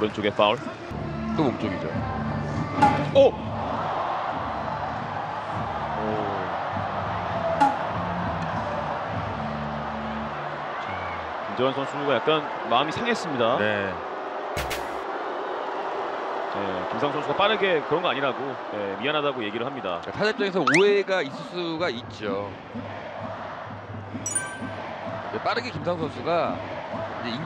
오른쪽에 파울. 또 몸쪽이죠. 오! 김재환 선수가 약간 마음이 상했습니다. 네. 김상 선수가 빠르게 그런 거 아니라고 미안하다고 얘기를 합니다. 타자 입장에서 오해가 있을 수가 있죠. 빠르게 김상 선수가 이제 인정.